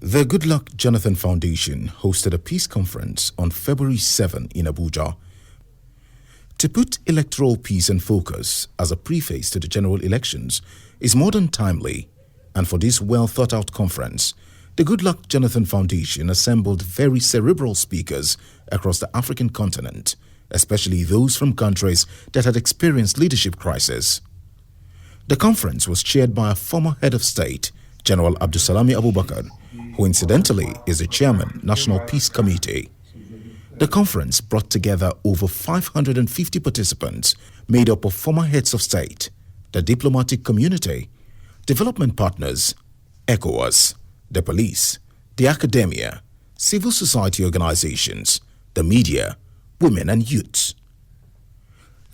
The Goodluck Jonathan Foundation hosted a peace conference on February 7 in Abuja. To put electoral peace in focus as a preface to the general elections is more than timely, and for this well-thought-out conference, the Goodluck Jonathan Foundation assembled very cerebral speakers across the African continent, especially those from countries that had experienced leadership crisis. The conference was chaired by a former head of state, General Abdulsalami Abubakar, who incidentally is the chairman, National Peace Committee. The conference brought together over 550 participants made up of former heads of state, the diplomatic community, development partners, ECOWAS, the police, the academia, civil society organizations, the media, women and youths.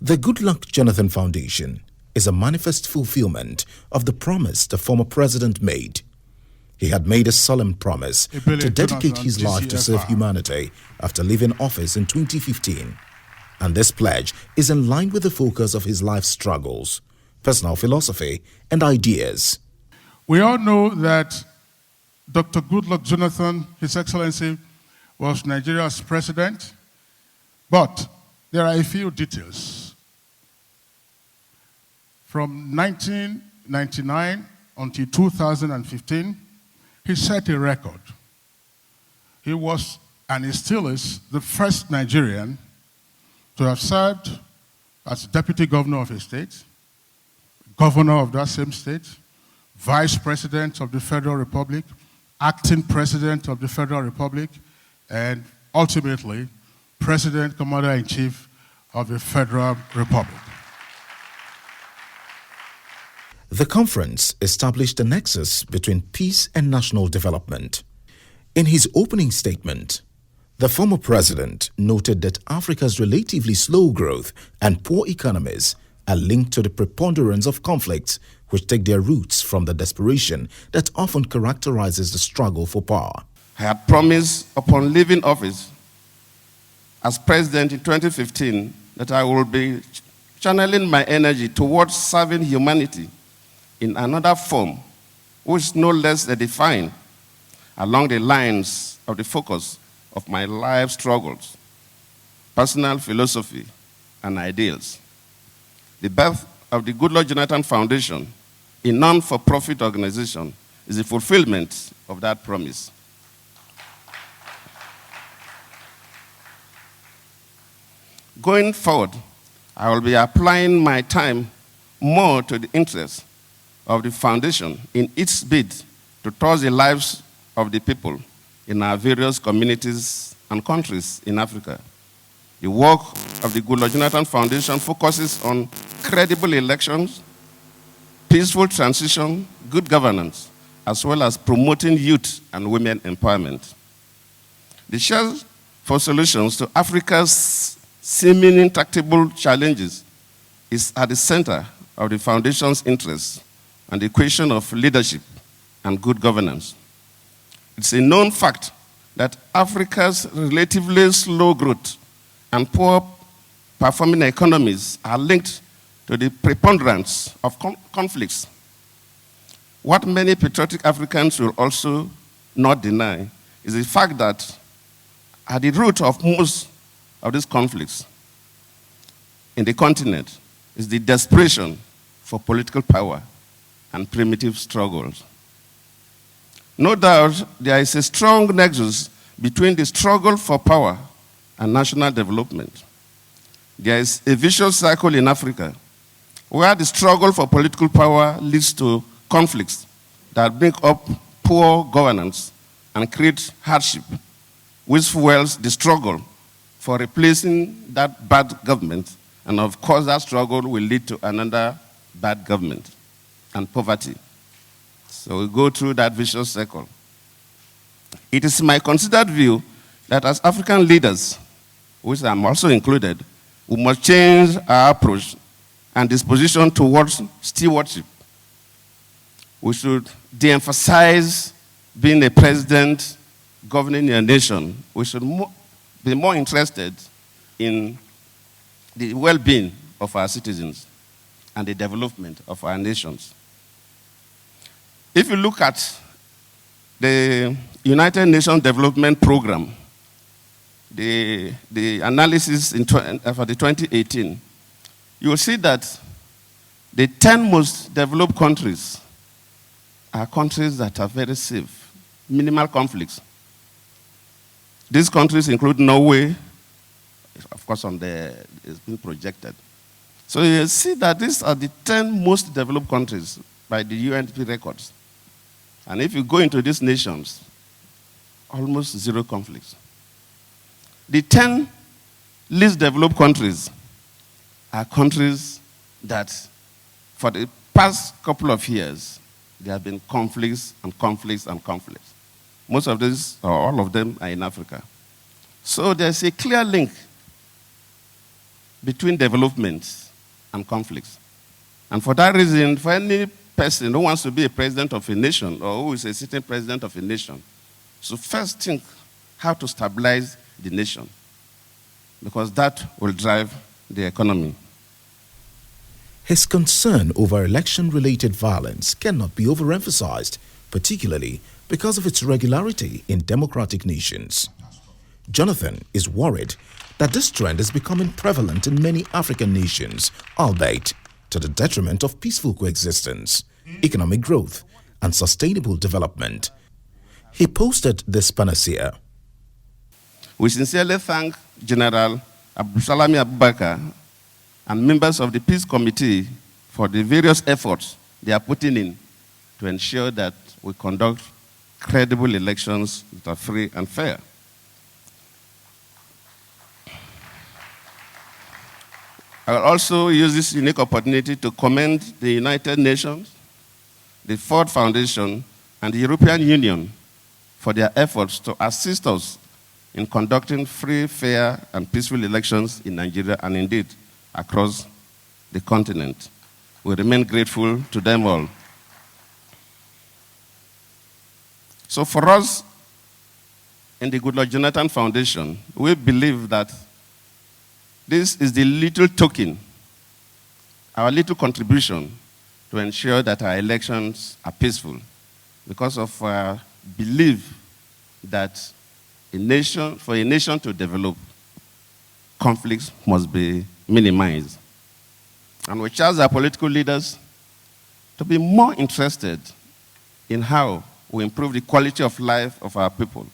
The Goodluck Jonathan Foundation is a manifest fulfillment of the promise the former president made. He had made a solemn promise to dedicate his life to serve humanity after leaving office in 2015. And this pledge is in line with the focus of his life struggles, personal philosophy, and ideas. We all know that Dr. Goodluck Jonathan, His Excellency, was Nigeria's president, but there are a few details. From 1999 until 2015, he set a record. He was, and he still is, the first Nigerian to have served as deputy governor of a state, governor of that same state, vice president of the Federal Republic, acting president of the Federal Republic, and ultimately, president, commander-in-chief of the Federal Republic. The conference established a nexus between peace and national development. In his opening statement, the former president noted that Africa's relatively slow growth and poor economies are linked to the preponderance of conflicts which take their roots from the desperation that often characterizes the struggle for power. I had promised upon leaving office as president in 2015 that I will be channeling my energy towards serving humanity in another form, which is no less defined along the lines of the focus of my life struggles, personal philosophy, and ideals. The birth of the Goodluck Jonathan Foundation, a non-for-profit organization, is the fulfillment of that promise. Going forward, I will be applying my time more to the interests of the foundation in its bid to touch the lives of the people in our various communities and countries in Africa. The work of the Goodluck Jonathan Foundation focuses on credible elections, peaceful transition, good governance, as well as promoting youth and women empowerment. The search for solutions to Africa's seeming intractable challenges is at the center of the foundation's interests and the question of leadership and good governance. It's a known fact that Africa's relatively slow growth and poor performing economies are linked to the preponderance of conflicts. What many patriotic Africans will also not deny is the fact that at the root of most of these conflicts in the continent is the desperation for political power and primitive struggles. No doubt there is a strong nexus between the struggle for power and national development. There is a vicious cycle in Africa where the struggle for political power leads to conflicts that bring up poor governance and create hardship, which fuels the struggle for replacing that bad government, and of course that struggle will lead to another bad government and poverty. So we go through that vicious cycle. It is my considered view that as African leaders, which I'm also included, we must change our approach and disposition towards stewardship. We should de-emphasize being a president governing a nation. We should be more interested in the well-being of our citizens. and the development of our nations. If you look at the United Nations Development Program, the analysis for the 2018, you will see that the 10 most developed countries are countries that are very safe, minimal conflicts. These countries include Norway, of course, it's been projected. So you see that these are the 10 most developed countries by the UNDP records. And if you go into these nations, almost zero conflicts. The 10 least developed countries are countries that, for the past couple of years, there have been conflicts and conflicts and conflicts. Most of these, or all of them, are in Africa. So there's a clear link between development and conflicts. And for that reason, for any person who wants to be a president of a nation or who is a sitting president of a nation, so first think how to stabilize the nation, because that will drive the economy. His concern over election-related violence cannot be overemphasized, particularly because of its regularity in democratic nations. Jonathan is worried that this trend is becoming prevalent in many African nations, albeit to the detriment of peaceful coexistence, economic growth, and sustainable development. He posted this panacea. We sincerely thank General Abdulsalami Abubakar and members of the Peace Committee for the various efforts they are putting in to ensure that we conduct credible elections that are free and fair. I will also use this unique opportunity to commend the United Nations, the Ford Foundation, and the European Union for their efforts to assist us in conducting free, fair, and peaceful elections in Nigeria and indeed across the continent. We remain grateful to them all. So for us in the Goodluck Jonathan Foundation, we believe that this is the little token, our little contribution to ensure that our elections are peaceful, because of our belief that for a nation to develop, conflicts must be minimized. And we charge our political leaders to be more interested in how we improve the quality of life of our people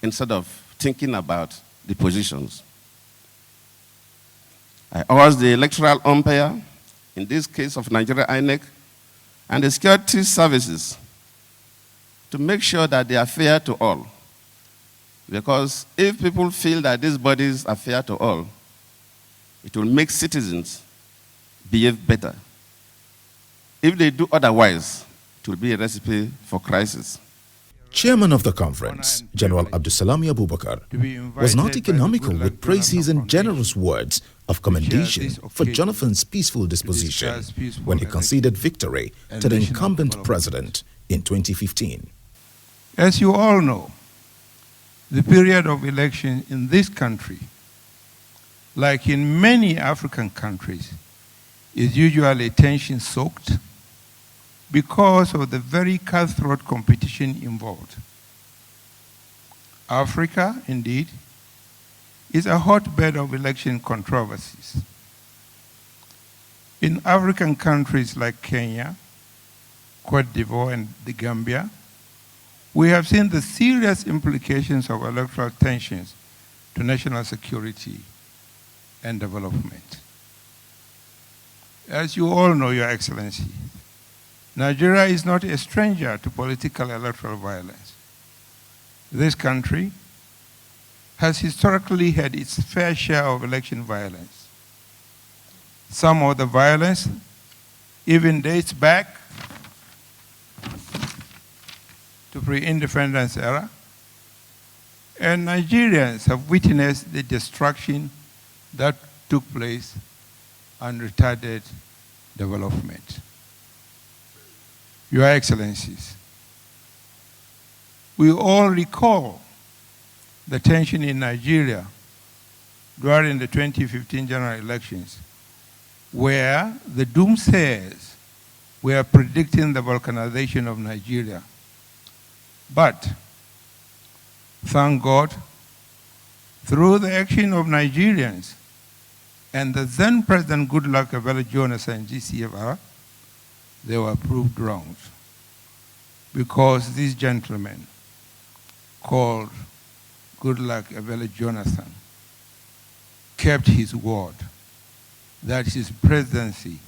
instead of thinking about the positions. I urge the electoral umpire, in this case of Nigeria INEC, and the security services to make sure that they are fair to all. Because if people feel that these bodies are fair to all, it will make citizens behave better. If they do otherwise, it will be a recipe for crisis. Chairman of the conference, General Abdulsalami Abubakar, was not economical with praises and generous words of commendation for Jonathan's peaceful disposition when he conceded victory to the incumbent president in 2015. As you all know, the period of election in this country, like in many African countries, is usually tension-soaked because of the very cutthroat competition involved. Africa, indeed, is a hotbed of election controversies. In African countries like Kenya, Cote d'Ivoire, and the Gambia, we have seen the serious implications of electoral tensions to national security and development. As you all know, Your Excellency, Nigeria is not a stranger to political electoral violence. This country has historically had its fair share of election violence. Some of the violence even dates back to pre-independence era, and Nigerians have witnessed the destruction that took place and retarded development. Your Excellencies, we all recall the tension in Nigeria during the 2015 general elections where the doomsayers were predicting the balkanization of Nigeria. But, thank God, through the action of Nigerians and the then President Goodluck Jonathan GCFR, they were proved wrong. Because this gentleman called Goodluck Jonathan kept his word that his presidency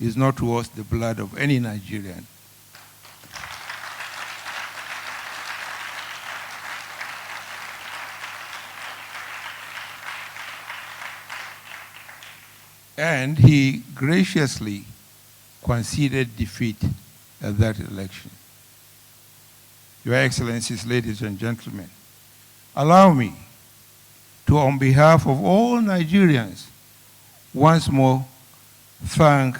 is not worth the blood of any Nigerian. And he graciously conceded defeat at that election. Your Excellencies, ladies and gentlemen, allow me to, on behalf of all Nigerians, once more thank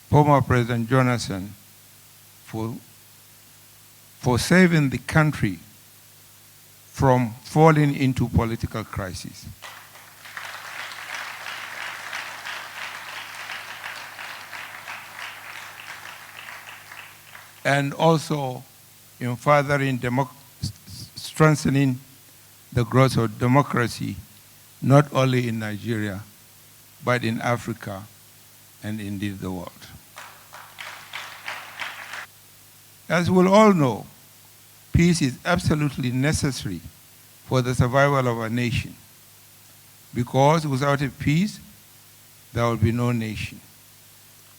former President Jonathan for saving the country from falling into political crisis. And also in furthering strengthening the growth of democracy, not only in Nigeria, but in Africa and indeed the world. As we all know, peace is absolutely necessary for the survival of a nation, because without a peace, there will be no nation.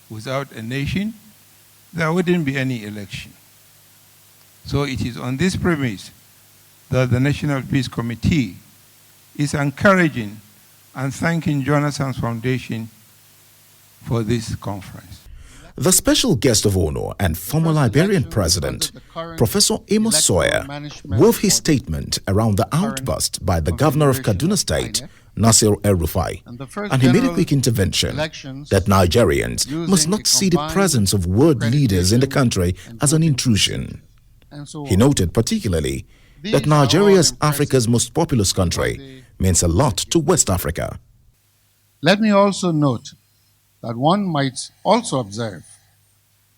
Without a nation, there wouldn't be any election. So it is on this premise that the National Peace Committee is encouraging and thanking Jonathan Foundation for this conference. The special guest of honor and former Liberian President, Professor Amos Sawyer, wove his statement around the outburst by the governor of Kaduna State, Nasir El-Rufai, and he made a quick intervention that Nigerians must not see the presence of world leaders in the country as an intrusion. He noted particularly that Nigeria as Africa's most populous country means a lot to West Africa. Let me also note that one might also observe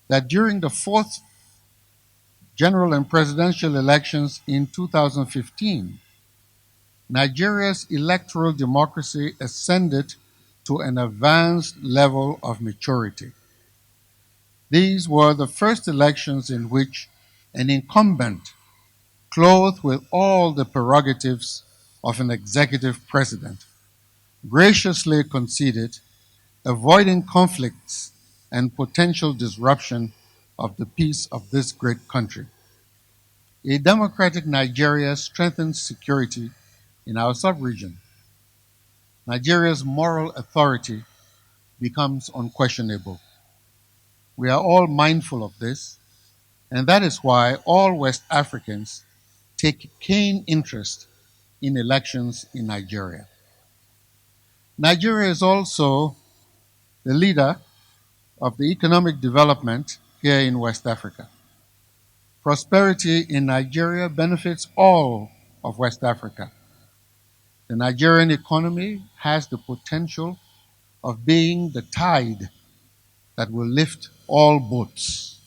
that during the fourth general and presidential elections in 2015, Nigeria's electoral democracy ascended to an advanced level of maturity. These were the first elections in which an incumbent, clothed with all the prerogatives of an executive president, graciously conceded, avoiding conflicts and potential disruption of the peace of this great country. A democratic Nigeria strengthens security in our sub-region. Nigeria's moral authority becomes unquestionable. We are all mindful of this, and that is why all West Africans take keen interest in elections in Nigeria. Nigeria is also the leader of the economic development here in West Africa. Prosperity in Nigeria benefits all of West Africa. The Nigerian economy has the potential of being the tide that will lift all boats.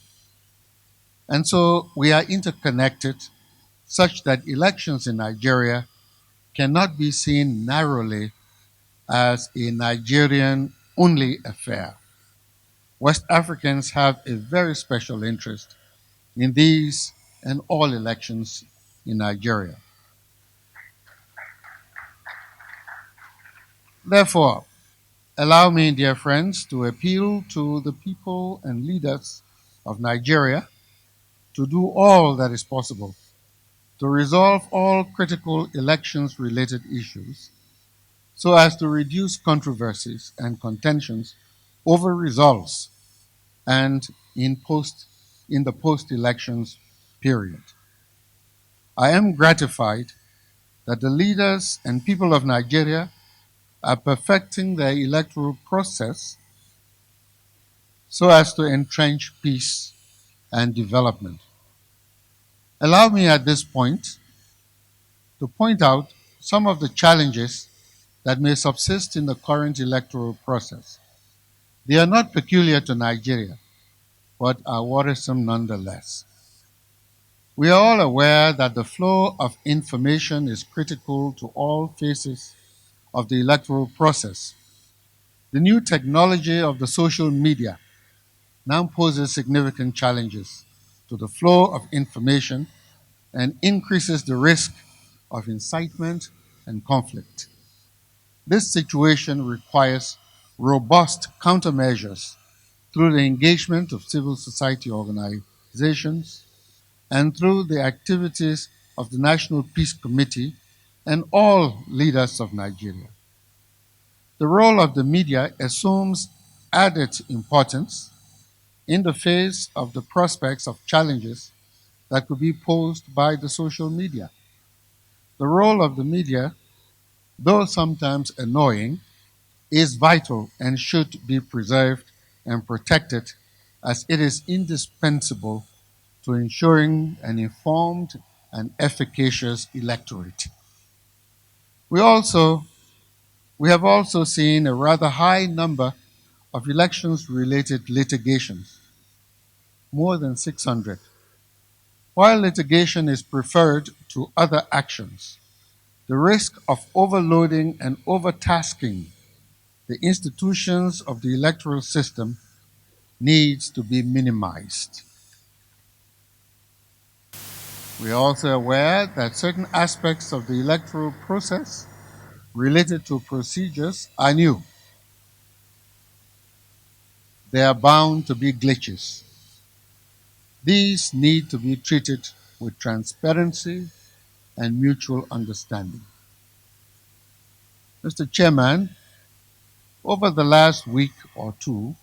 And so we are interconnected such that elections in Nigeria cannot be seen narrowly as a Nigerian-only affair. West Africans have a very special interest in these and all elections in Nigeria. Therefore, allow me, dear friends, to appeal to the people and leaders of Nigeria to do all that is possible to resolve all critical elections-related issues so as to reduce controversies and contentions over results and in the post-elections period. I am gratified that the leaders and people of Nigeria are perfecting their electoral process so as to entrench peace and development. Allow me at this point to point out some of the challenges that may subsist in the current electoral process. They are not peculiar to Nigeria, but are worrisome nonetheless. We are all aware that the flow of information is critical to all phases of the electoral process. The new technology of the social media now poses significant challenges to the flow of information and increases the risk of incitement and conflict. This situation requires robust countermeasures through the engagement of civil society organizations and through the activities of the National Peace Committee and all leaders of Nigeria. The role of the media assumes added importance in the face of the prospects of challenges that could be posed by the social media. The role of the media, though sometimes annoying, is vital and should be preserved and protected as it is indispensable to ensuring an informed and efficacious electorate. We have also seen a rather high number of elections-related litigations, more than 600. While litigation is preferred to other actions, the risk of overloading and overtasking the institutions of the electoral system needs to be minimized. We are also aware that certain aspects of the electoral process related to procedures are new. There are bound to be glitches. These need to be treated with transparency and mutual understanding. Mr. Chairman, over the last week or two,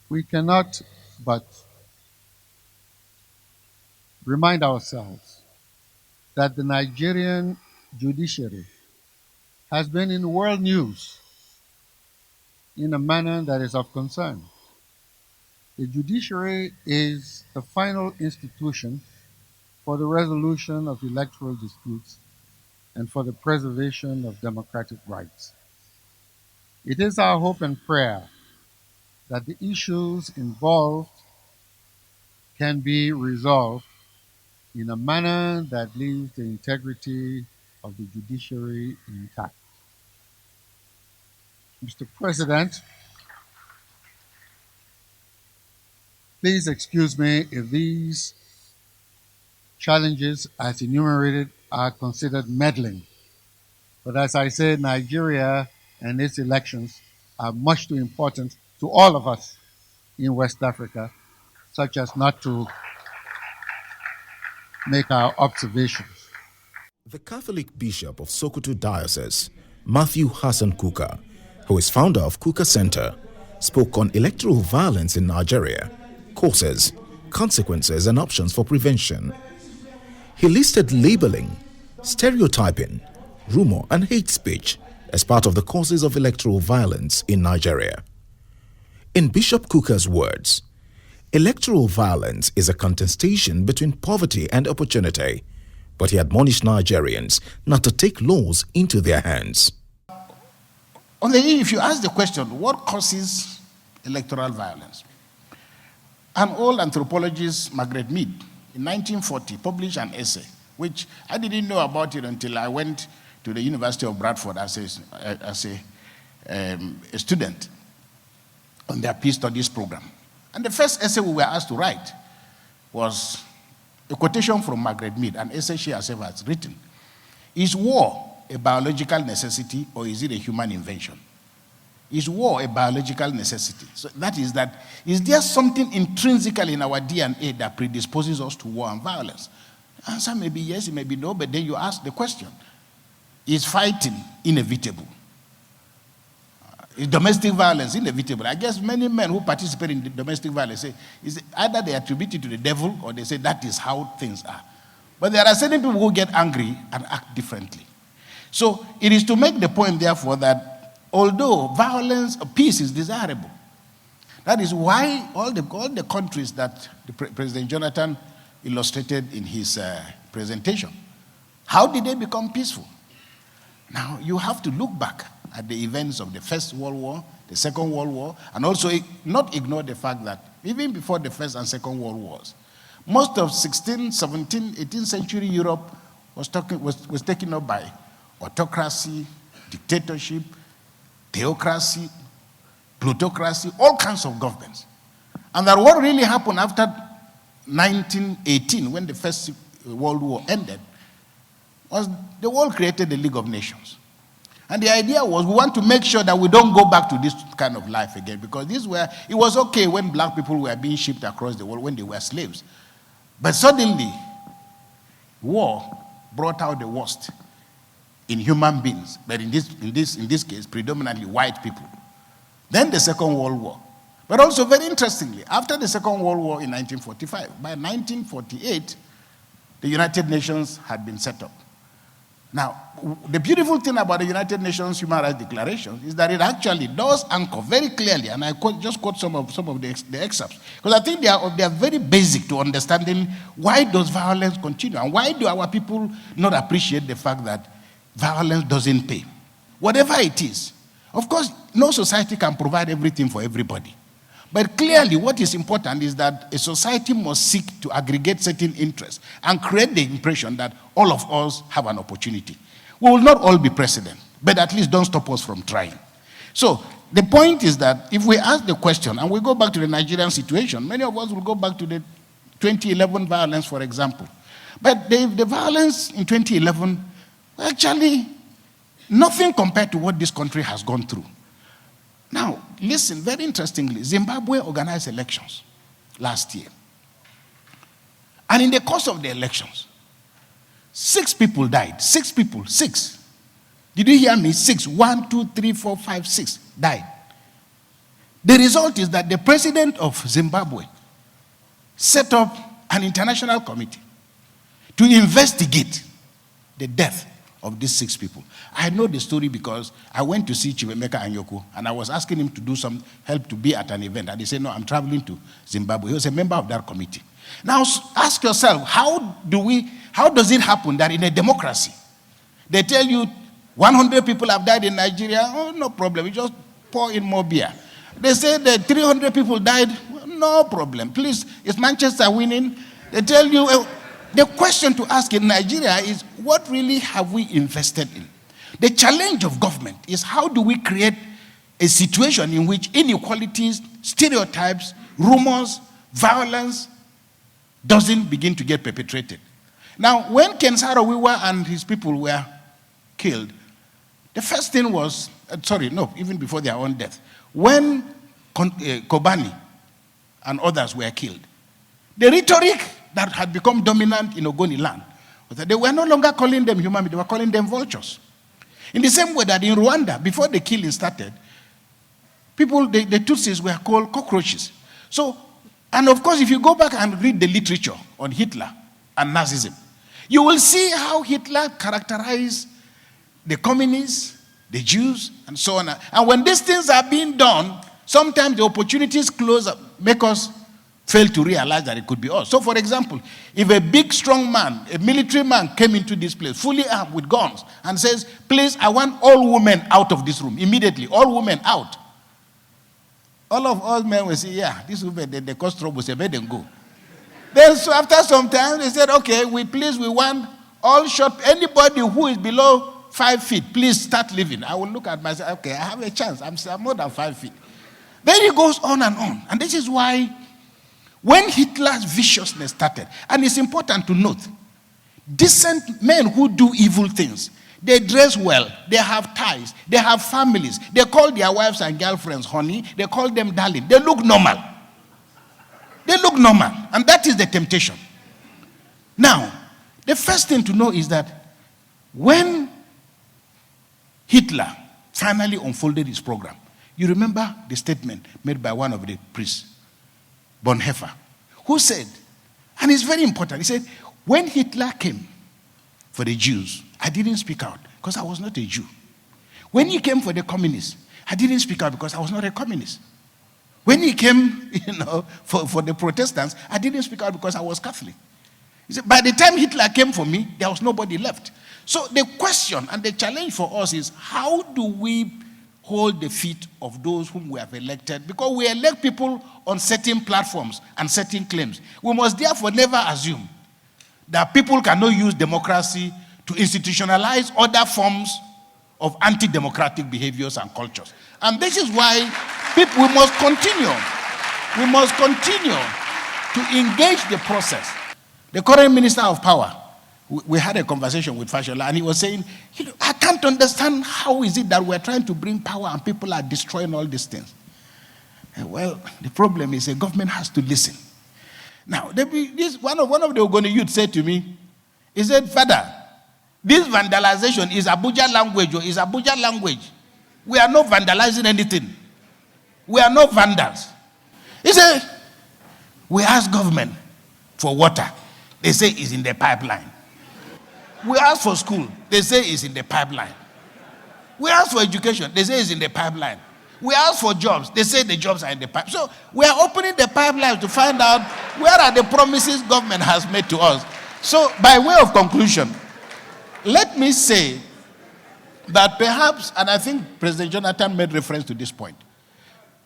we cannot but remind ourselves that the Nigerian judiciary has been in world news in a manner that is of concern. The judiciary is the final institution for the resolution of electoral disputes and for the preservation of democratic rights. It is our hope and prayer that the issues involved can be resolved in a manner that leaves the integrity of the judiciary intact. Mr. President, please excuse me if these challenges as enumerated are considered meddling. But as I said, Nigeria and its elections are much too important to all of us in West Africa, such as not to make our observations. The Catholic Bishop of Sokoto Diocese, Matthew Hassan Kuka, who is founder of Kuka Center, spoke on electoral violence in Nigeria, causes, consequences, and options for prevention. He listed labeling, stereotyping, rumor, and hate speech as part of the causes of electoral violence in Nigeria. In Bishop Kuka's words, electoral violence is a contestation between poverty and opportunity, but he admonished Nigerians not to take laws into their hands. On the if you ask the question, what causes electoral violence? An old anthropologist, Margaret Mead, in 1940, published an essay, which I didn't know about it until I went to the University of Bradford as a student on their peace studies program. And the first essay we were asked to write was a quotation from Margaret Mead, an essay she herself has written. Is war a biological necessity or is it a human invention? Is war a biological necessity? So that is there something intrinsically in our DNA that predisposes us to war and violence? The answer may be yes, it may be no, but then you ask the question, is fighting inevitable? Is domestic violence inevitable? I guess many men who participate in domestic violence say, is either they attribute it to the devil or they say that is how things are. But there are certain people who get angry and act differently. So it is to make the point, therefore, that although violence, peace is desirable, that is why all the countries that President Jonathan illustrated in his presentation, how did they become peaceful? Now, you have to look back at the events of the First World War, the Second World War, and also not ignore the fact that even before the First and Second World Wars, most of 16th, 17th, 18th century Europe was taken up by autocracy, dictatorship, theocracy, plutocracy, all kinds of governments. And that what really happened after 1918, when the First World War ended, was the world created the League of Nations. And the idea was we want to make sure that we don't go back to this kind of life again, because it was okay when black people were being shipped across the world when they were slaves. But suddenly, war brought out the worst in human beings, but in this case, predominantly white people. Then the Second World War. But also, very interestingly, after the Second World War in 1945, by 1948, the United Nations had been set up. Now, the beautiful thing about the United Nations Human Rights Declaration is that it actually does anchor very clearly, and I just quote some of the excerpts, because I think they are very basic to understanding why does violence continue, and why do our people not appreciate the fact that violence doesn't pay. Whatever it is. Of course, no society can provide everything for everybody. But clearly, what is important is that a society must seek to aggregate certain interests and create the impression that all of us have an opportunity. We will not all be president, but at least don't stop us from trying. So the point is that if we ask the question, and we go back to the Nigerian situation, many of us will go back to the 2011 violence, for example. But the violence in 2011, actually, nothing compared to what this country has gone through. Now, listen, very interestingly, Zimbabwe organized elections last year. And in the course of the elections, 6 people died. 6 people, 6. Did you hear me? 6. 1, 2, 3, 4, 5, 6 died. The result is that the president of Zimbabwe set up an international committee to investigate the death of these 6 people. I know the story because I went to see Chibemeka Anyoko, and I was asking him to do some help to be at an event, and he said, no, I'm traveling to Zimbabwe. He was a member of that committee. Now ask yourself, how does it happen that in a democracy, they tell you 100 people have died in Nigeria? Oh, no problem, you just pour in more beer. They say that 300 people died, no problem. Please, is Manchester winning? They tell you, the question to ask in Nigeria is, what really have we invested in? The challenge of government is how do we create a situation in which inequalities, stereotypes, rumors, violence doesn't begin to get perpetrated. Now, when Kensaro Wiwa and his people were killed, the first thing was, even before their own death, when Kobani and others were killed, the rhetoric that had become dominant in Ogoni land was that they were no longer calling them human beings, they were calling them vultures. In the same way that in Rwanda, before the killing started, the Tutsis were called cockroaches. So, and of course, if you go back and read the literature on Hitler and Nazism, you will see how Hitler characterized the communists, the Jews, and so on. And when these things are being done, sometimes the opportunities close up, make us fail to realize that it could be us. So, for example, if a big, strong man, a military man came into this place, fully armed with guns, and says, please, I want all women out of this room, immediately, all women out. All of us men will say, yeah, this woman, they cause trouble, say, let them go. Then, so after some time, they said, okay, we want all short, anybody who is below 5 feet, please start living. I will look at myself, okay, I have a chance, I'm more than 5 feet. Then it goes on, and this is why when Hitler's viciousness started, and it's important to note, decent men who do evil things, they dress well, they have ties, they have families, they call their wives and girlfriends honey, they call them darling, they look normal. They look normal, and that is the temptation. Now, the first thing to know is that when Hitler finally unfolded his program, you remember the statement made by one of the priests, Bonhoeffer, who said, and it's very important, he said, when Hitler came for the Jews, I didn't speak out because I was not a Jew. When he came for the communists, I didn't speak out because I was not a communist. When he came, for the Protestants, I didn't speak out because I was Catholic. He said, by the time Hitler came for me, there was nobody left. So the question and the challenge for us is, how do we hold the feet of those whom we have elected, because we elect people on certain platforms and certain claims. We must therefore never assume that people cannot use democracy to institutionalize other forms of anti-democratic behaviors and cultures. And this is why we must continue. We must continue to engage the process. The current Minister of Power, we had a conversation with Fashola, and he was saying, I can't understand how is it that we're trying to bring power and people are destroying all these things. Well, the problem is the government has to listen. Now, one of the Ogoni youth said to me, he said, Father, this vandalization is Abuja language or is Abuja language. We are not vandalizing anything. We are not vandals. He said, we ask government for water. They say it's in the pipeline. We ask for school. They say it's in the pipeline. We ask for education. They say it's in the pipeline. We ask for jobs. They say the jobs are in the pipeline. So we are opening the pipeline to find out where are the promises government has made to us. So by way of conclusion, let me say that perhaps, and I think President Jonathan made reference to this point,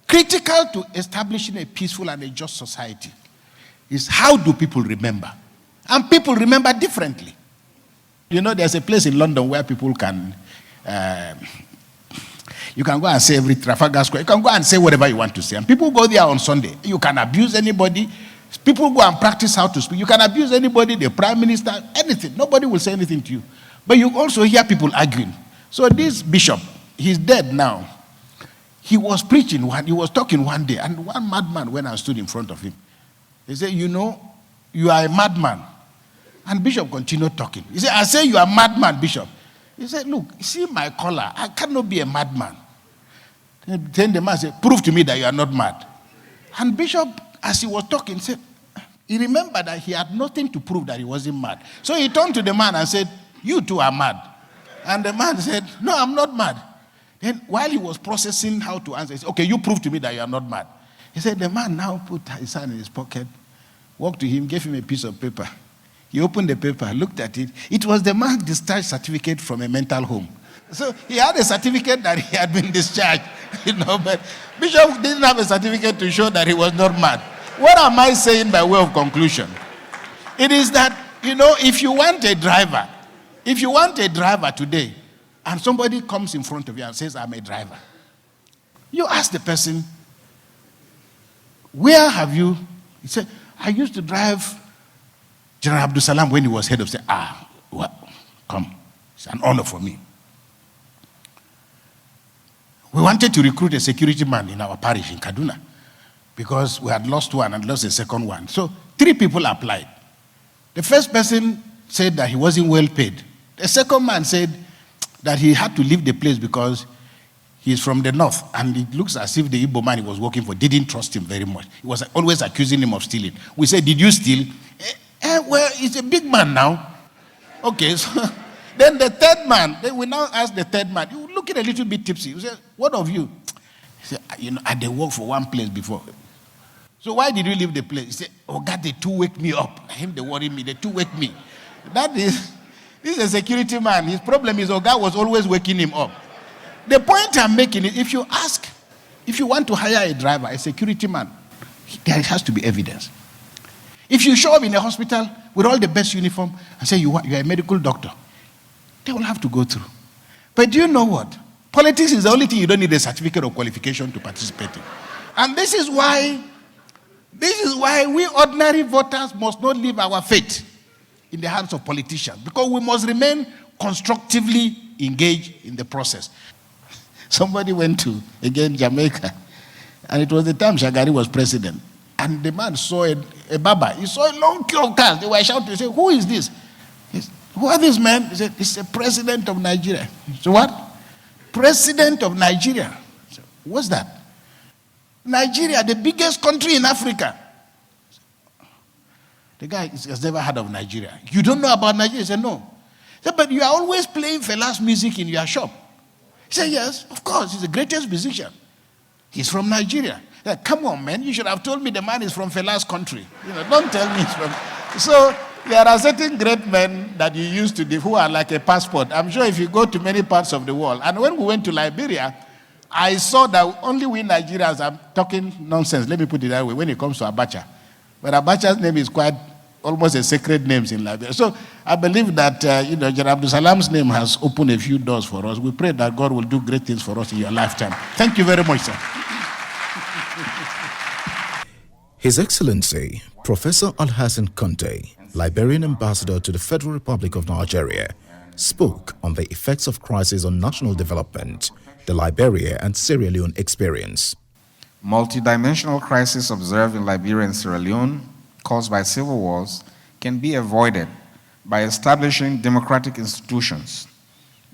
critical to establishing a peaceful and a just society is how do people remember? And people remember differently. You know, there's a place in London where people can, you can go and say every Trafalgar Square, you can go and say whatever you want to say. And people go there on Sunday. You can abuse anybody. People go and practice how to speak. You can abuse anybody, the prime minister, anything. Nobody will say anything to you. But you also hear people arguing. So this bishop, he's dead now. He was preaching, he was talking one day, and one madman went and stood in front of him. He said, you know, you are a madman. And Bishop continued talking. He said, I say you are a madman, Bishop. He said, look, see my collar. I cannot be a madman. Then the man said, prove to me that you are not mad. And Bishop, as he was talking, said, he remembered that he had nothing to prove that he wasn't mad. So he turned to the man and said, you too are mad. And the man said, no, I'm not mad. Then while he was processing how to answer, he said, okay, you prove to me that you are not mad. He said, the man now put his hand in his pocket, walked to him, gave him a piece of paper. He opened the paper, looked at it. It was the man's discharge certificate from a mental home. So he had a certificate that he had been discharged, but Bishop didn't have a certificate to show that he was not mad. What am I saying by way of conclusion? It is that, if you want a driver today, and somebody comes in front of you and says, I'm a driver, you ask the person, where have you? He said, I used to drive General Abdul Salam when he was head of state. Well, come. It's an honor for me. We wanted to recruit a security man in our parish in Kaduna because we had lost one and lost a second one. So 3 people applied. The first person said that he wasn't well paid. The second man said that he had to leave the place because he's from the north and it looks as if the Igbo man he was working for didn't trust him very much. He was always accusing him of stealing. We said, did you steal? Well, he's a big man now. Okay, so then the third man, we now ask the third man, you looking a little bit tipsy. We said, what of you? He said, I did work for one place before. So why did you leave the place? He said, oh God, they 2 wake me up. Him, they worry me, they 2 wake me. This is a security man. His problem is Oga was always waking him up. The point I'm making is if you want to hire a driver, a security man, there has to be evidence. If you show up in a hospital with all the best uniform and say you are a medical doctor, they will have to go through. But do you know what? Politics is the only thing you don't need a certificate of qualification to participate in. And this is why we ordinary voters must not leave our fate in the hands of politicians, because we must remain constructively engaged in the process. Somebody went to, again, Jamaica, and it was the time Shagari was president. And the man saw a baba. He saw a long queue of cars. They were shouting. He said, who is this? He said, who are these men? He said, it's the president of Nigeria. So what? President of Nigeria. So, what's that? Nigeria, the biggest country in Africa. The guy has never heard of Nigeria. You don't know about Nigeria? He said, no. He said, but you are always playing Fela's music in your shop. He said, yes, of course. He's the greatest musician. He's from Nigeria. Said, come on, man. You should have told me the man is from Fela's country. Don't tell me he's from... So there are certain great men that you who are like a passport. I'm sure if you go to many parts of the world, and when we went to Liberia, I saw that only we Nigerians are talking nonsense, let me put it that way, when it comes to Abacha. But Abacha's name is quite almost a sacred name in Liberia. So I believe that, General Abdul Salam's name has opened a few doors for us. We pray that God will do great things for us in your lifetime. Thank you very much, sir. His Excellency, Professor Alhassan Conte, Liberian Ambassador to the Federal Republic of Nigeria, spoke on the effects of crisis on national development, the Liberia and Sierra Leone experience. Multidimensional crises observed in Liberia and Sierra Leone, caused by civil wars, can be avoided by establishing democratic institutions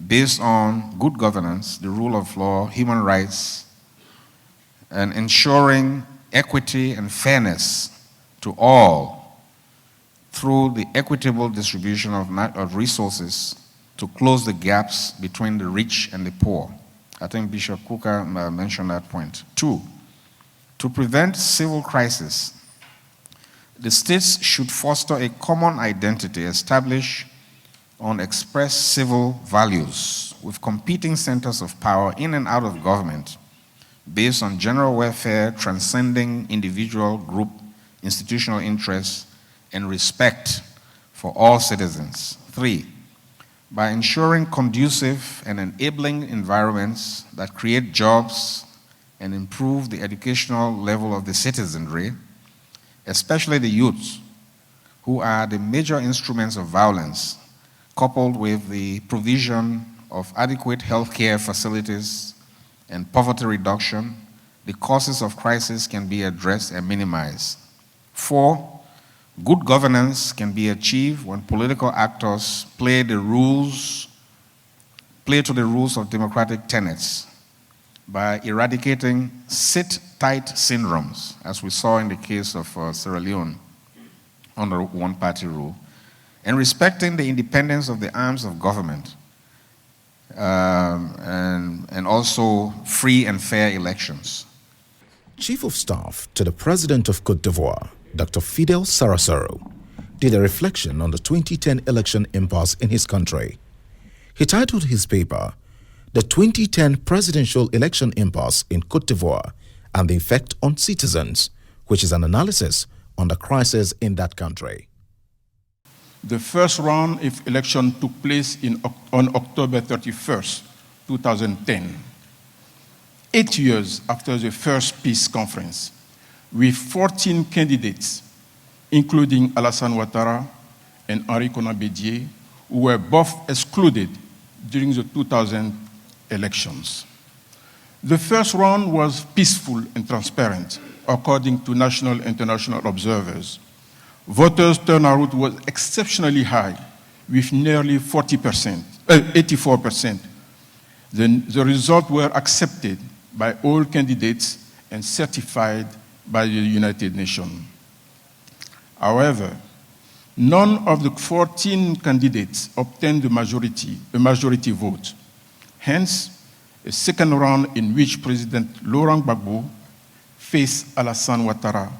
based on good governance, the rule of law, human rights, and ensuring equity and fairness to all through the equitable distribution of resources to close the gaps between the rich and the poor. I think Bishop Kuka mentioned that point. 2, to prevent civil crisis, the states should foster a common identity established on expressed civil values with competing centers of power in and out of government based on general welfare transcending individual, group, institutional interests, and respect for all citizens. 3, by ensuring conducive and enabling environments that create jobs and improve the educational level of the citizenry, especially the youth, who are the major instruments of violence, coupled with the provision of adequate healthcare facilities and poverty reduction, the causes of crisis can be addressed and minimized. 4, good governance can be achieved when political actors play to the rules of democratic tenets by eradicating sit-tight syndromes, as we saw in the case of Sierra Leone under one-party rule, and respecting the independence of the arms of government, and also free and fair elections. Chief of Staff to the President of Côte d'Ivoire, Dr. Fidel Sarasoro, did a reflection on the 2010 election impasse in his country. He titled his paper, The 2010 Presidential Election Impasse in Côte d'Ivoire and the Effect on Citizens, which is an analysis on the crisis in that country. The first round of election took place on October 31st, 2010, 8 years after the first peace conference, with 14 candidates, including Alassane Ouattara and Henri Konan Bédié, who were both excluded during the 2000 elections. The first round was peaceful and transparent, according to national and international observers. Voters' turnout was exceptionally high, with nearly 84%. The results were accepted by all candidates and certified by the United Nations. However, none of the 14 candidates obtained a majority vote. Hence, a second round in which President Laurent Gbagbo faced Alassane Ouattara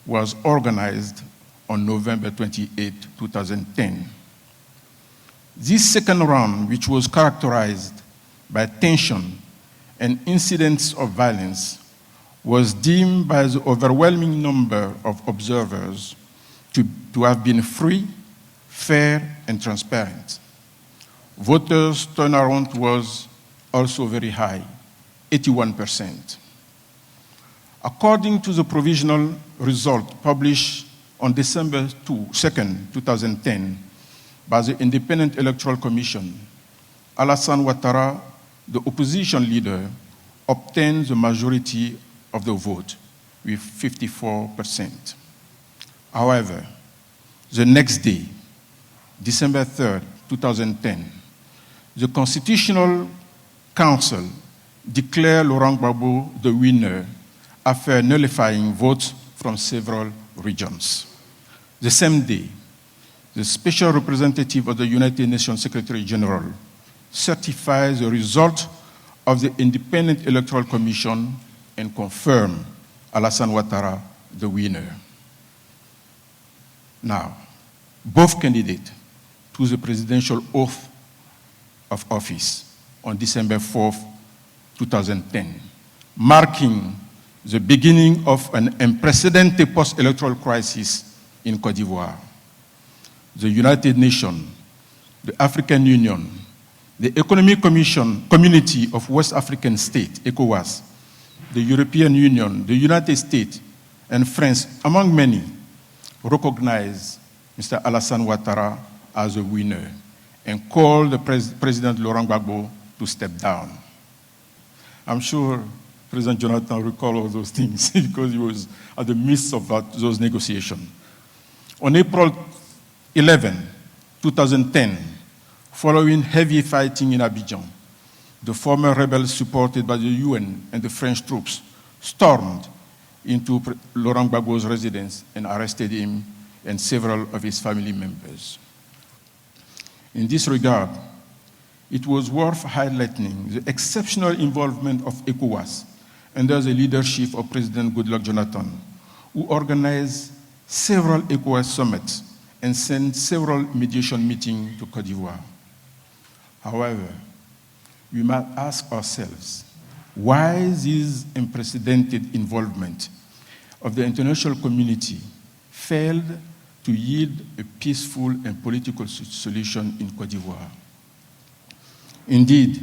was organized on November 28, 2010. This second round, which was characterized by tension and incidents of violence, was deemed by the overwhelming number of observers to have been free, fair, and transparent. Voters' turnout was also very high, 81%. According to the provisional result published on December 2nd, 2010, by the Independent Electoral Commission, Alassane Ouattara, the opposition leader, obtained the majority of the vote with 54%. However, the next day, December 3rd, 2010, the Constitutional Council declared Laurent Gbagbo the winner after nullifying votes from several regions. The same day, the Special Representative of the United Nations Secretary General certified the result of the Independent Electoral Commission and confirmed Alassane Ouattara the winner. Now, both candidates to the presidential oath of office on December 4th, 2010, marking the beginning of an unprecedented post-electoral crisis in Côte d'Ivoire. The United Nations, the African Union, the Economic Community of West African States, ECOWAS, the European Union, the United States, and France, among many, recognize Mr. Alassane Ouattara as a winner and call the President Laurent Gbagbo to step down. I'm sure President Jonathan recalls all those things because he was at the midst of those negotiations. On April 11, 2010, following heavy fighting in Abidjan, the former rebels supported by the UN and the French troops stormed into Laurent Gbagbo's residence and arrested him and several of his family members. In this regard, it was worth highlighting the exceptional involvement of ECOWAS under the leadership of President Goodluck Jonathan, who organized several ECOWAS summits and sent several mediation meetings to Côte d'Ivoire. However, we must ask ourselves, why this unprecedented involvement of the international community failed to yield a peaceful and political solution in Côte d'Ivoire? Indeed,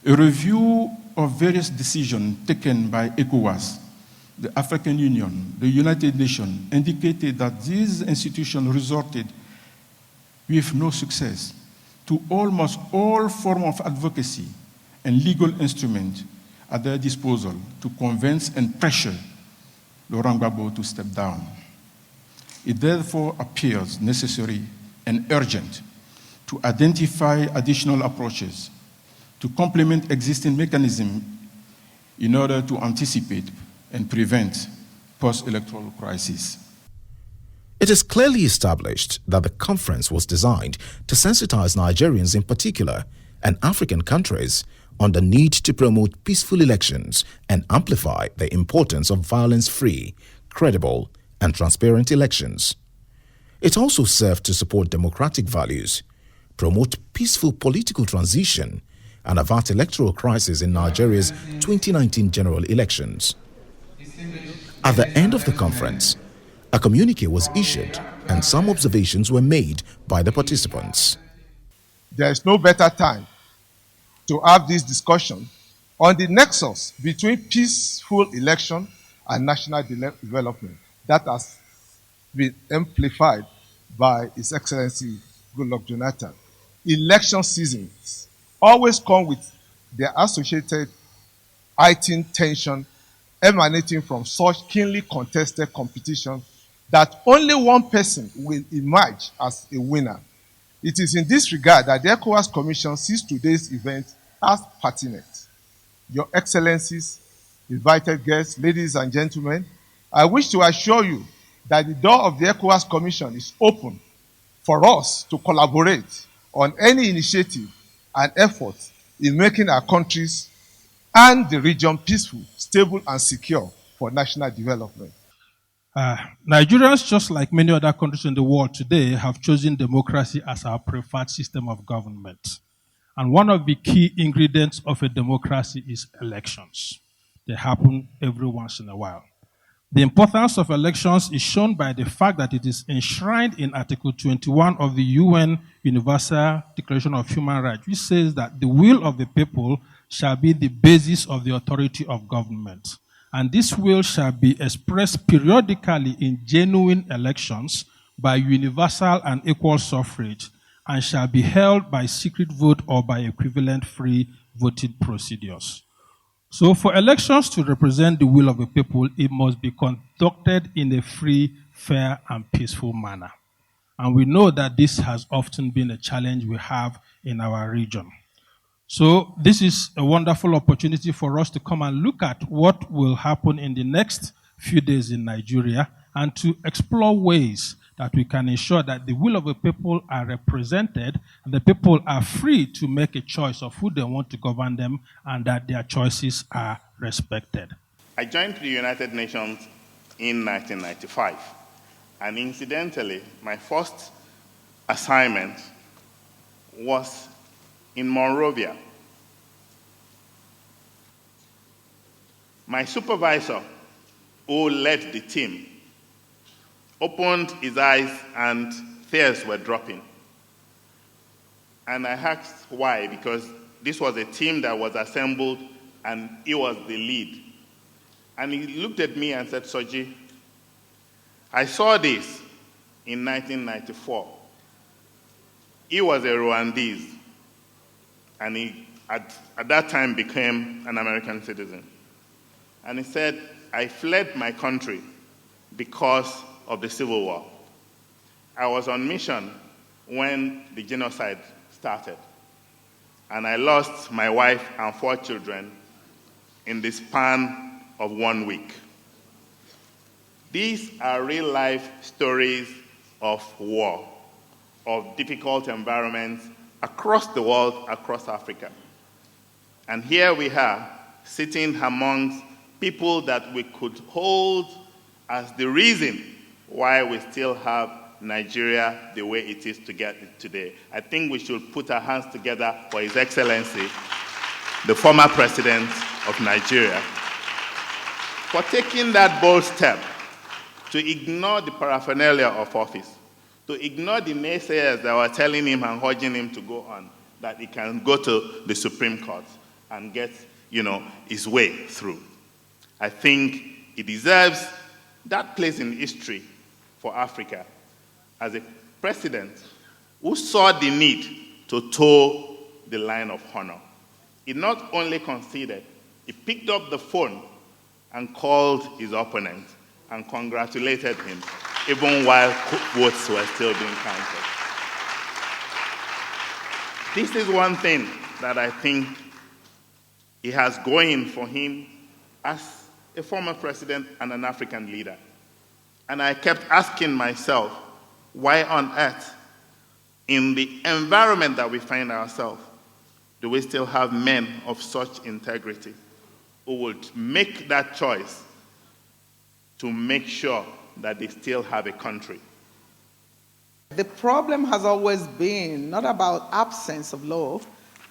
a review of various decisions taken by ECOWAS, the African Union, the United Nations, indicated that these institutions resorted with no success to almost all forms of advocacy and legal instruments at their disposal to convince and pressure Laurent Gbagbo to step down. It therefore appears necessary and urgent to identify additional approaches to complement existing mechanisms in order to anticipate and prevent post-electoral crises. It is clearly established that the conference was designed to sensitize Nigerians in particular and African countries on the need to promote peaceful elections and amplify the importance of violence-free, credible, and transparent elections. It also served to support democratic values, promote peaceful political transition, and avert electoral crisis in Nigeria's 2019 general elections. At the end of the conference, a communique was issued and some observations were made by the participants. There is no better time to have this discussion on the nexus between peaceful election and national development that has been amplified by His Excellency Goodluck Jonathan. Election seasons always come with their associated heightened tension emanating from such keenly contested competition that only one person will emerge as a winner. It is in this regard that the ECOWAS Commission sees today's event as pertinent. Your Excellencies, invited guests, ladies and gentlemen, I wish to assure you that the door of the ECOWAS Commission is open for us to collaborate on any initiative and effort in making our countries and the region peaceful, stable, and secure for national development. Nigerians, just like many other countries in the world today, have chosen democracy as our preferred system of government. And one of the key ingredients of a democracy is elections. They happen every once in a while. The importance of elections is shown by the fact that it is enshrined in Article 21 of the UN Universal Declaration of Human Rights, which says that the will of the people shall be the basis of the authority of government. And this will shall be expressed periodically in genuine elections by universal and equal suffrage, and shall be held by secret vote or by equivalent free voting procedures. So for elections to represent the will of the people, it must be conducted in a free, fair, and peaceful manner. And we know that this has often been a challenge we have in our region. So this is a wonderful opportunity for us to come and look at what will happen in the next few days in Nigeria and to explore ways that we can ensure that the will of the people are represented and the people are free to make a choice of who they want to govern them and that their choices are respected. I joined the United Nations in 1995, and incidentally, my first assignment was in Monrovia. My supervisor, who led the team, opened his eyes and tears were dropping. And I asked why, because this was a team that was assembled and he was the lead. And he looked at me and said, Soji, I saw this in 1994. He was a Rwandese, and he at that time became an American citizen. And he said, I fled my country because of the Civil War. I was on mission when the genocide started, and I lost my wife and 4 children in the span of 1 week. These are real-life stories of war, of difficult environments across the world, across Africa. And here we are, sitting amongst people that we could hold as the reason why we still have Nigeria the way it is today. I think we should put our hands together for His Excellency, the former president of Nigeria, for taking that bold step to ignore the paraphernalia of office, to ignore the naysayers that were telling him and urging him to go on, that he can go to the Supreme Court and get, his way through. I think he deserves that place in history for Africa as a president who saw the need to toe the line of honor. He not only conceded, he picked up the phone and called his opponent and congratulated him, even while votes were still being counted. This is one thing that I think he has going for him as a former president and an African leader. And I kept asking myself, why on earth, in the environment that we find ourselves, do we still have men of such integrity who would make that choice to make sure that they still have a country? The problem has always been not about absence of law,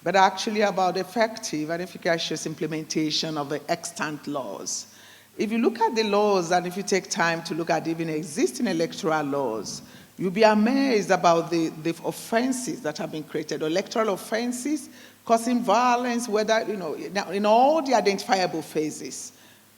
but actually about effective and efficacious implementation of the extant laws. If you look at the laws, and if you take time to look at even existing electoral laws, you'll be amazed about the offenses that have been created, electoral offenses causing violence, whether, in all the identifiable phases,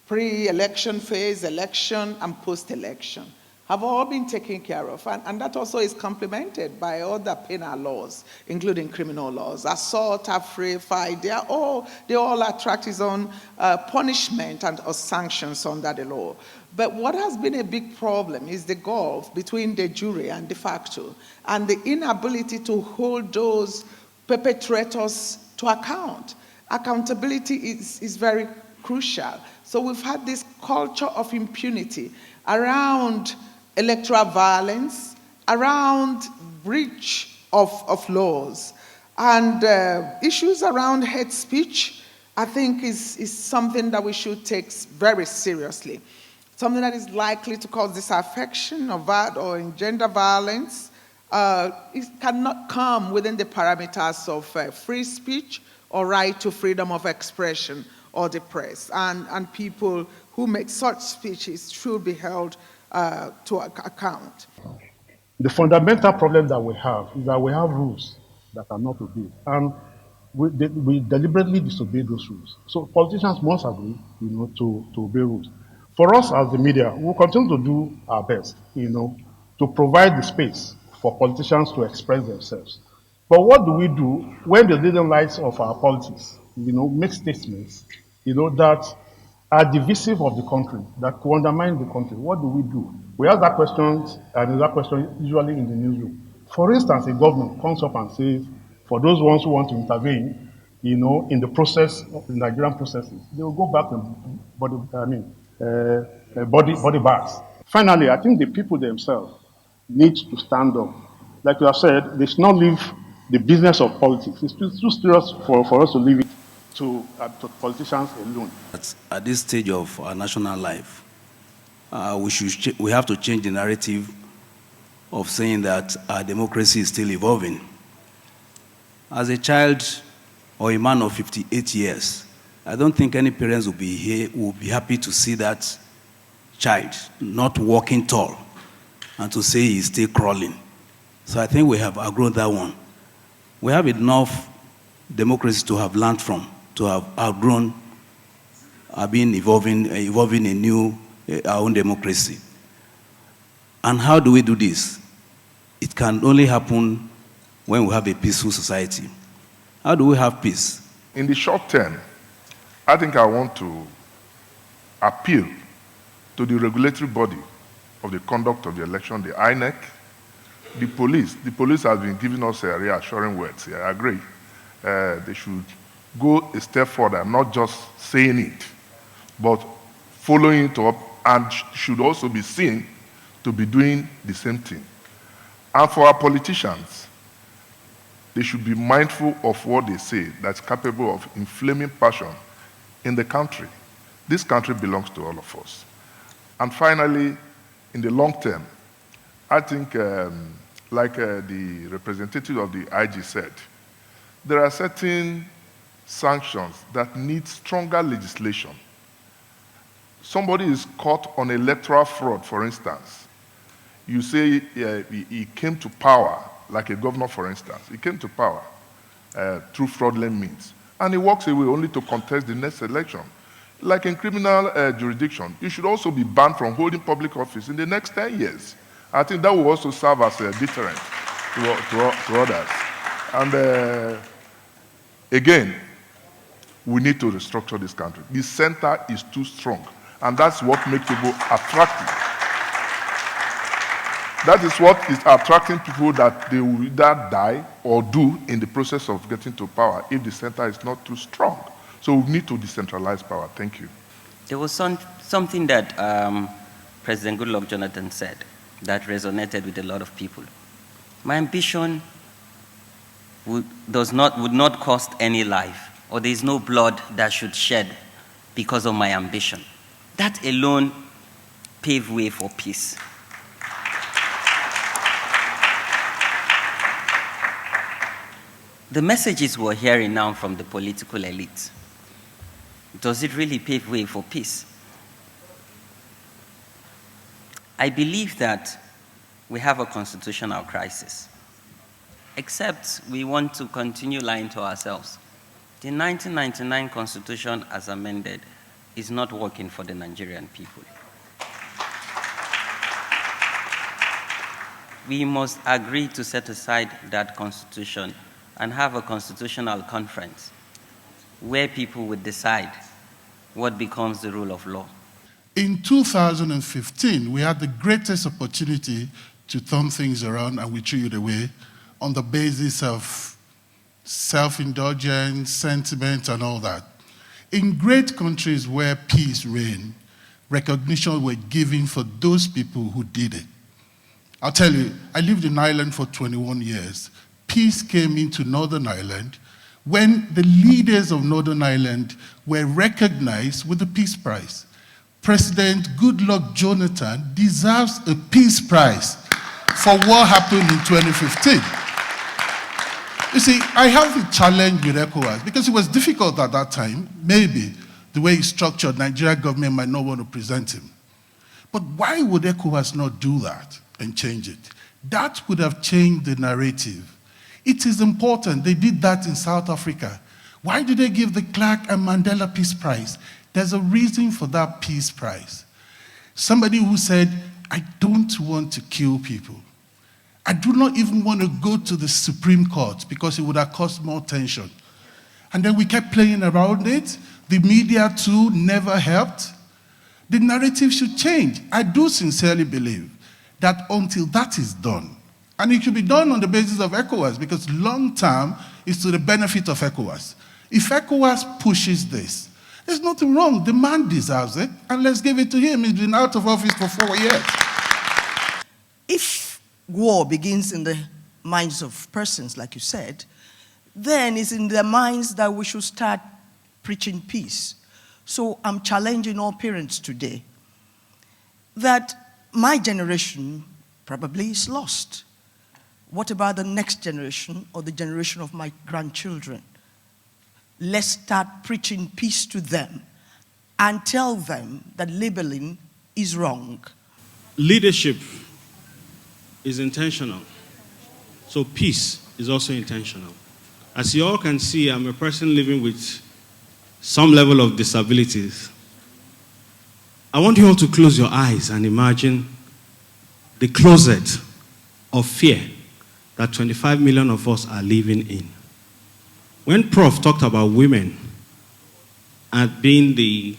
pre-election phase, election, and post-election, have all been taken care of. And that also is complemented by other penal laws, including criminal laws. Assault, affray, they all attract its own punishment or sanctions under the law. But what has been a big problem is the gulf between de jure and de facto, and the inability to hold those perpetrators to account. Accountability is very crucial. So we've had this culture of impunity around electoral violence, around breach of laws, and issues around hate speech, I think is something that we should take very seriously. Something that is likely to cause disaffection or engender violence. It cannot come within the parameters of free speech or right to freedom of expression or the press. And people who make such speeches should be held to account. The fundamental problem that we have is that we have rules that are not obeyed. And we deliberately disobey those rules. So politicians must agree, to obey rules. For us as the media, we'll continue to do our best, to provide the space for politicians to express themselves. But what do we do when the leading lights of our politics, make statements, that are divisive of the country, that could undermine the country? What do we do? We ask that question, and that question usually in the newsroom. For instance, a government comes up and says, for those ones who want to intervene, in the process of the Nigerian processes, they will go back and body bags. Finally, I think the people themselves need to stand up. Like you have said, they should not leave the business of politics. It's too serious for us to leave it to politicians alone. At this stage of our national life, we have to change the narrative of saying that our democracy is still evolving. As a child or a man of 58 years, I don't think any parents will be happy to see that child not walking tall and to say he's still crawling. So I think we have outgrown that one. We have enough democracy to have learned from, to have outgrown, evolving a new, our own democracy. And how do we do this? It can only happen when we have a peaceful society. How do we have peace? In the short term, I think I want to appeal to the regulatory body of the conduct of the election, the INEC, the police. The police has been giving us reassuring words here. I agree. They should go a step further, not just saying it, but following it up, and should also be seen to be doing the same thing. And for our politicians, they should be mindful of what they say that's capable of inflaming passion in the country. This country belongs to all of us. And finally, in the long term, I think, like the representative of the IG said, there are certain sanctions that need stronger legislation. Somebody is caught on electoral fraud, for instance. You say he came to power, like a governor, for instance. He came to power through fraudulent means, and he walks away only to contest the next election. Like in criminal jurisdiction, you should also be banned from holding public office in the next 10 years. I think that will also serve as a deterrent to others. And again, we need to restructure this country. The center is too strong, and that's what makes people attractive. That is what is attracting people, that they will either die or do in the process of getting to power if the center is not too strong. So we need to decentralize power. Thank you. There was something that President Goodluck Jonathan said that resonated with a lot of people. My ambition would not cost any life, or there is no blood that should shed because of my ambition. That alone paved way for peace. The messages we're hearing now from the political elite, does it really pave way for peace? I believe that we have a constitutional crisis, except we want to continue lying to ourselves. The 1999 Constitution, as amended, is not working for the Nigerian people. We must agree to set aside that Constitution and have a constitutional conference where people would decide what becomes the rule of law. In 2015, we had the greatest opportunity to turn things around, and we threw it away on the basis of self-indulgence, sentiment, and all that. In great countries where peace reigned, recognition were given for those people who did it. I'll tell you, I lived in Ireland for 21 years. Peace came into Northern Ireland when the leaders of Northern Ireland were recognized with the Peace Prize. President Goodluck Jonathan deserves a Peace Prize for what happened in 2015. You see, I have a challenge with ECOWAS because it was difficult at that time. Maybe the way it's structured, Nigeria government might not want to present him. But why would ECOWAS not do that and change it? That would have changed the narrative. It is important. They did that in South Africa. Why did they give the Clark and Mandela Peace Prize? There's a reason for that Peace Prize. Somebody who said, I don't want to kill people. I do not even want to go to the Supreme Court because it would have caused more tension. And then we kept playing around it. The media too never helped. The narrative should change. I do sincerely believe that until that is done, and it should be done on the basis of ECOWAS, because long term is to the benefit of ECOWAS. If ECOWAS pushes this, there's nothing wrong. The man deserves it, and let's give it to him. He's been out of office for 4 years. If war begins in the minds of persons, like you said, then it's in their minds that we should start preaching peace. So I'm challenging all parents today that my generation probably is lost. What about the next generation or the generation of my grandchildren? let's start preaching peace to them and tell them that labeling is wrong. Leadership is intentional, so peace is also intentional. As you all can see, I'm a person living with some level of disabilities. I want you all to close your eyes and imagine the closet of fear that 25 million of us are living in. When Prof talked about women and being the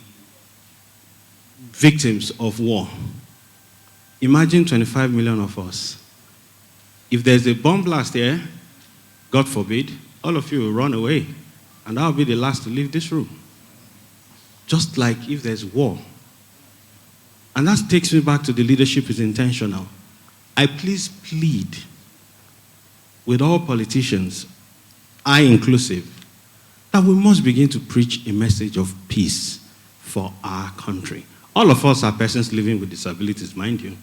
victims of war, imagine 25 million of us. If there's a bomb blast here, God forbid, all of you will run away, and I'll be the last to leave this room. Just like if there's war. And that takes me back to the leadership is intentional. I please plead with all politicians, I inclusive, that we must begin to preach a message of peace for our country. All of us are persons living with disabilities, mind you.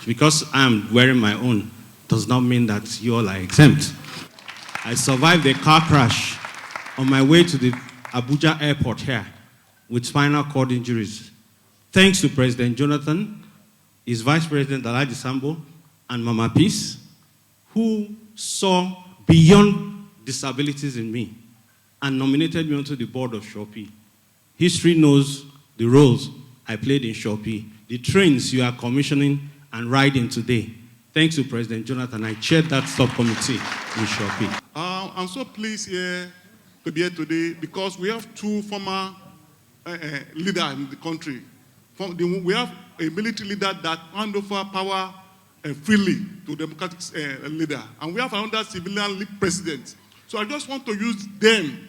Because I'm wearing my own does not mean that you all are exempt. I survived a car crash on my way to the Abuja airport here with spinal cord injuries. Thanks to President Jonathan, his Vice President Alhaji Sambo, and Mama Peace, who saw beyond disabilities in me and nominated me onto the board of Shopee. History knows the roles I played in Shopee, the trains you are commissioning and riding today. Thanks to President Jonathan, I chaired that subcommittee in Shopee. I'm so pleased here to be here today because we have two former leaders in the country. We have a military leader that hand over power freely to a democratic leader. And we have another civilian president. So I just want to use them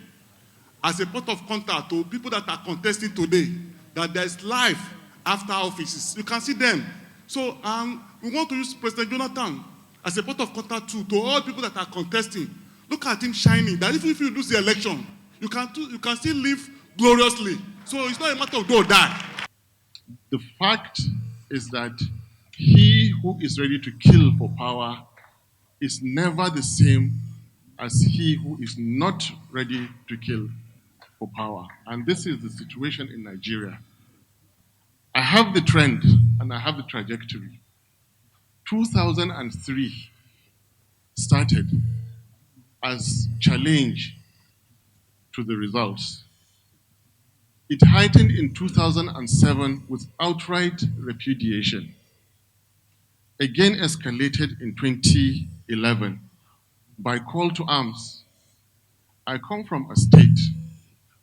as a point of contact to people that are contesting today, that there's life after offices. You can see them. So we want to use President Jonathan as a point of contact to all people that are contesting. Look at him shining, that even if you lose the election, you can still live gloriously. So it's not a matter of do or die. The fact is that he who is ready to kill for power is never the same as he who is not ready to kill for power. And this is the situation in Nigeria. I have the trend and I have the trajectory. 2003 started as challenge to the results. It heightened in 2007 with outright repudiation. Again escalated in 2011 by call to arms. I come from a state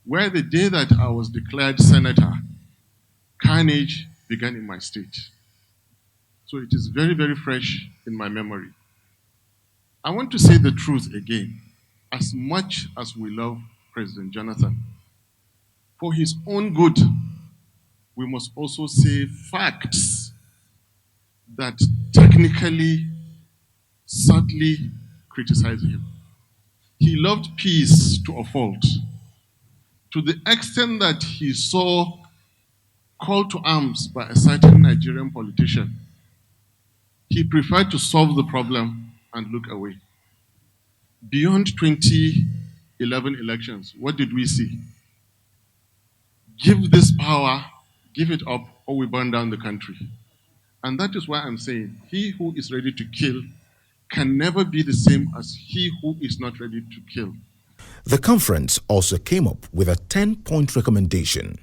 where the day that I was declared senator, carnage began in my state. So it is very, very fresh in my memory. I want to say the truth again. As much as we love President Jonathan, for his own good, we must also say facts that technically, sadly criticize him. He loved peace to a fault, to the extent that he saw call to arms by a certain Nigerian politician. He preferred to solve the problem and look away. Beyond 2011 elections, what did we see? Give this power, give it up, or we burn down the country. And that is why I'm saying, he who is ready to kill can never be the same as he who is not ready to kill. The conference also came up with a 10-point recommendation.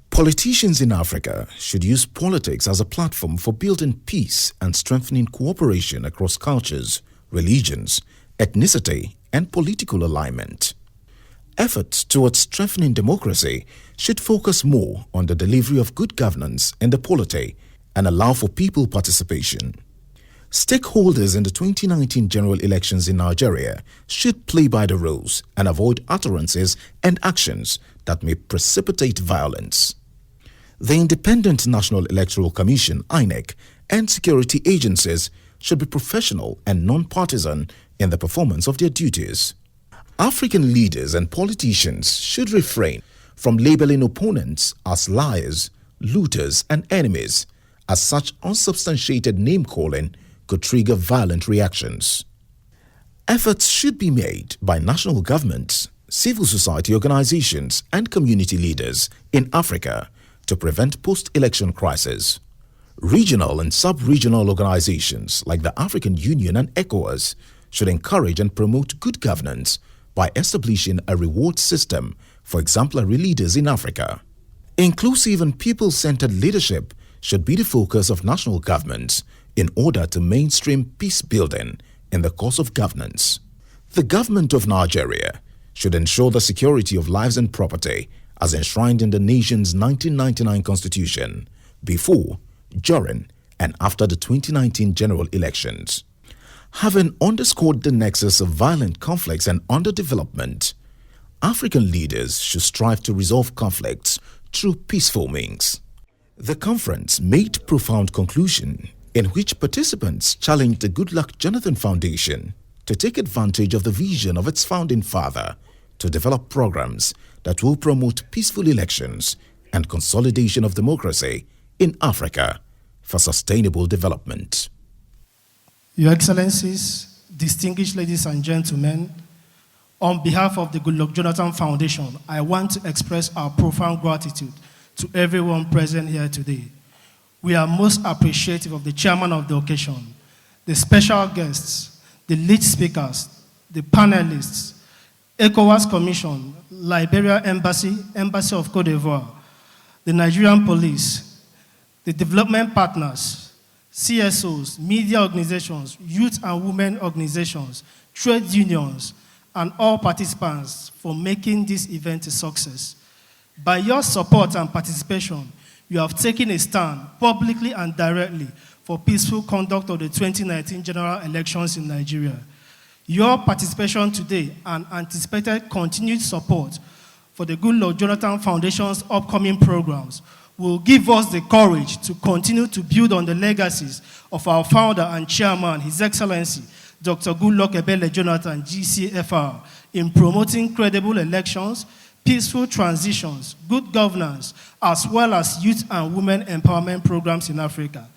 Politicians in Africa should use politics as a platform for building peace and strengthening cooperation across cultures, religions, ethnicity, and political alignment. Efforts towards strengthening democracy should focus more on the delivery of good governance in the polity and allow for people participation. Stakeholders in the 2019 general elections in Nigeria should play by the rules and avoid utterances and actions that may precipitate violence. The Independent National Electoral Commission, INEC, and security agencies should be professional and non-partisan in the performance of their duties. African leaders and politicians should refrain from labeling opponents as liars, looters, and enemies, as such unsubstantiated name-calling could trigger violent reactions. Efforts should be made by national governments, civil society organizations, and community leaders in Africa to prevent post-election crisis. Regional and sub-regional organizations like the African Union and ECOWAS should encourage and promote good governance by establishing a reward system for exemplary leaders in Africa. Inclusive and people-centered leadership should be the focus of national governments in order to mainstream peace building in the course of governance. The government of Nigeria should ensure the security of lives and property as enshrined in the nation's 1999 constitution before, during, and after the 2019 general elections. Having underscored the nexus of violent conflicts and underdevelopment, African leaders should strive to resolve conflicts through peaceful means. The conference made profound conclusion in which participants challenged the Goodluck Jonathan Foundation to take advantage of the vision of its founding father to develop programs that will promote peaceful elections and consolidation of democracy in Africa for sustainable development. Your Excellencies, distinguished ladies and gentlemen, on behalf of the Goodluck Jonathan Foundation, I want to express our profound gratitude to everyone present here today. We are most appreciative of the chairman of the occasion, the special guests, the lead speakers, the panelists, ECOWAS Commission, Liberia Embassy, Embassy of Cote d'Ivoire, the Nigerian Police, the development partners, CSOs, media organizations, youth and women organizations, trade unions, and all participants for making this event a success. By your support and participation, you have taken a stand publicly and directly for peaceful conduct of the 2019 general elections in Nigeria. Your participation today and anticipated continued support for the Goodluck Jonathan Foundation's upcoming programs will give us the courage to continue to build on the legacies of our founder and chairman, His Excellency, Dr. Goodluck Ebele Jonathan, GCFR, in promoting credible elections, peaceful transitions, good governance, as well as youth and women empowerment programs in Africa.